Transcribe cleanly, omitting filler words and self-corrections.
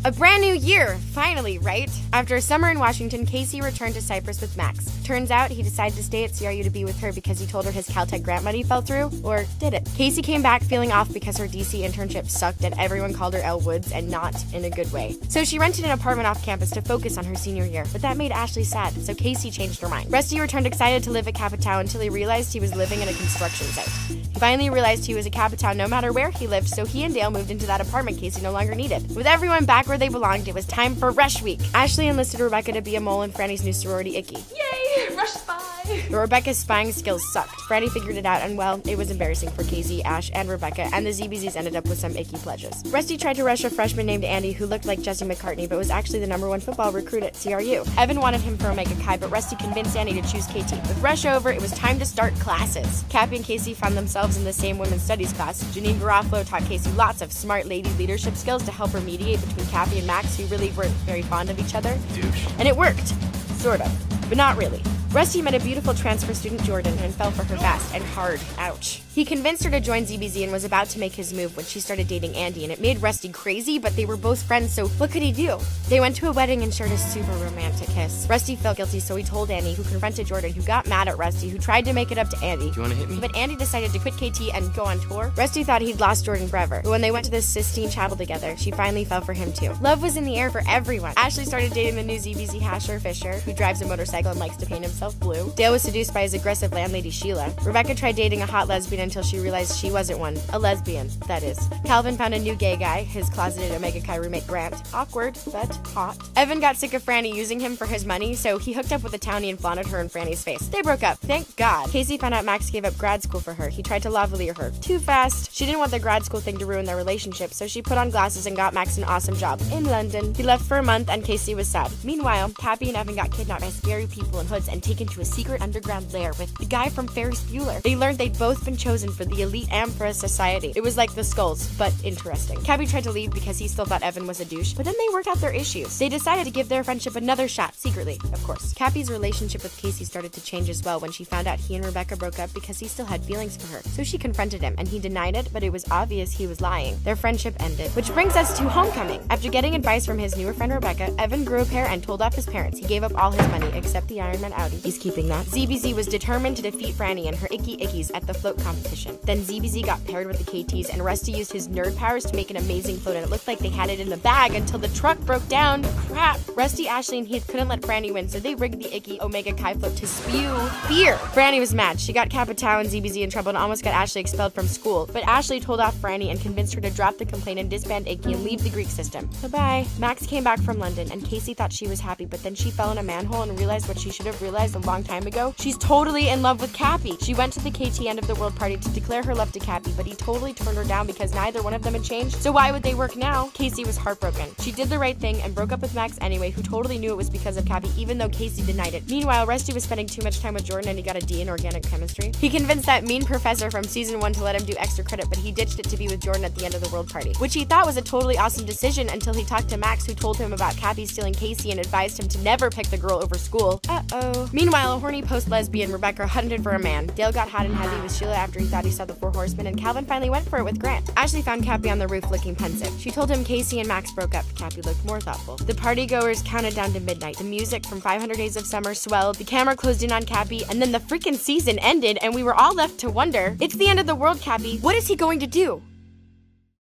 A brand new year, finally, right? After a summer in Washington, Casey returned to Cyprus with Max. Turns out he decided to stay at CRU to be with her because he told her his Caltech grant money fell through, or did it? Casey came back feeling off because her DC internship sucked and everyone called her Elle Woods, and not in a good way. So she rented an apartment off campus to focus on her senior year, but that made Ashley sad, so Casey changed her mind. Rusty returned excited to live at Capitown until he realized he was living in a construction site. He finally realized he was a Capitown no matter where he lived, so he and Dale moved into that apartment Casey no longer needed. With everyone back where they belonged, it was time for Rush Week. Ashley enlisted Rebecca to be a mole in Franny's new sorority, Icky. Yay! Rush spy! But Rebecca's spying skills sucked. Franny figured it out, and well, it was embarrassing for Casey, Ash, and Rebecca, and the ZBZs ended up with some icky pledges. Rusty tried to rush a freshman named Andy who looked like Jesse McCartney, but was actually the #1 football recruit at CRU. Evan wanted him for Omega Chi, but Rusty convinced Andy to choose KT. With Rush over, it was time to start classes. Cappy and Casey found themselves in the same women's studies class. Janine Garofalo taught Casey lots of smart lady leadership skills to help her mediate between Cappy and Max, who really weren't very fond of each other. Douche. And it worked. Sort of. But not really. Rusty met a beautiful transfer student, Jordan, and fell for her fast and hard. Ouch. He convinced her to join ZBZ and was about to make his move when she started dating Andy, and it made Rusty crazy, but they were both friends, so what could he do? They went to a wedding and shared a super romantic kiss. Rusty felt guilty, so he told Andy, who confronted Jordan, who got mad at Rusty, who tried to make it up to Andy. Do you want to hit me? But Andy decided to quit KT and go on tour. Rusty thought he'd lost Jordan forever, but when they went to the Sistine Chapel together, she finally fell for him too. Love was in the air for everyone. Ashley started dating the new ZBZ Hasher Fisher, who drives a motorcycle and likes to paint himself blue. Dale was seduced by his aggressive landlady Sheila. Rebecca tried dating a hot lesbian until she realized she wasn't one. A lesbian, that is. Calvin found a new gay guy, his closeted Omega Chi roommate Grant. Awkward, but hot. Evan got sick of Franny using him for his money, so he hooked up with a townie and flaunted her in Franny's face. They broke up, thank God. Casey found out Max gave up grad school for her. He tried to lavalier her. Too fast. She didn't want the grad school thing to ruin their relationship, so she put on glasses and got Max an awesome job in London. He left for a month and Casey was sad. Meanwhile, Cappy and Evan got kidnapped by scary people in hoods and taken to a secret underground lair with the guy from Ferris Bueller. They learned they'd both been chosen for the elite Amphora Society. It was like the Skulls, but interesting. Cappy tried to leave because he still thought Evan was a douche, but then they worked out their issues. They decided to give their friendship another shot, secretly, of course. Cappy's relationship with Casey started to change as well when she found out he and Rebecca broke up because he still had feelings for her. So she confronted him, and he denied it, but it was obvious he was lying. Their friendship ended. Which brings us to homecoming. After getting advice from his newer friend Rebecca, Evan grew a pair and told off his parents. He gave up all his money, except the Ironman Audi. He's keeping that. ZBZ was determined to defeat Franny and her Icky Ickies at the float competition. Then ZBZ got paired with the KTs, and Rusty used his nerd powers to make an amazing float, and it looked like they had it in the bag until the truck broke down. Crap. Rusty, Ashley, and Heath couldn't let Franny win, so they rigged the Icky Omega Chi float to spew fear. Franny was mad. She got Capitown and ZBZ in trouble and almost got Ashley expelled from school, but Ashley told off Franny and convinced her to drop the complaint and disband Icky and leave the Greek system. Bye-bye. Max came back from London, and Casey thought she was happy, but then she fell in a manhole and realized what she should have realized a long time ago. She's totally in love with Cappy. She went to the KT end of the world party to declare her love to Cappy, but he totally turned her down because neither one of them had changed. So why would they work now? Casey was heartbroken. She did the right thing and broke up with Max anyway, who totally knew it was because of Cappy, even though Casey denied it. Meanwhile, Rusty was spending too much time with Jordan and he got a D in organic chemistry. He convinced that mean professor from season 1 to let him do extra credit, but he ditched it to be with Jordan at the end of the world party, which he thought was a totally awesome decision until he talked to Max, who told him about Cappy stealing Casey and advised him to never pick the girl over school. Uh-oh. Meanwhile, a horny post-lesbian Rebecca hunted for a man. Dale got hot and heavy with Sheila after he thought he saw the 4 horsemen, and Calvin finally went for it with Grant. Ashley found Cappy on the roof looking pensive. She told him Casey and Max broke up. Cappy looked more thoughtful. The partygoers counted down to midnight. The music from 500 Days of Summer swelled, the camera closed in on Cappy, and then the freaking season ended, and we were all left to wonder, it's the end of the world, Cappy. What is he going to do?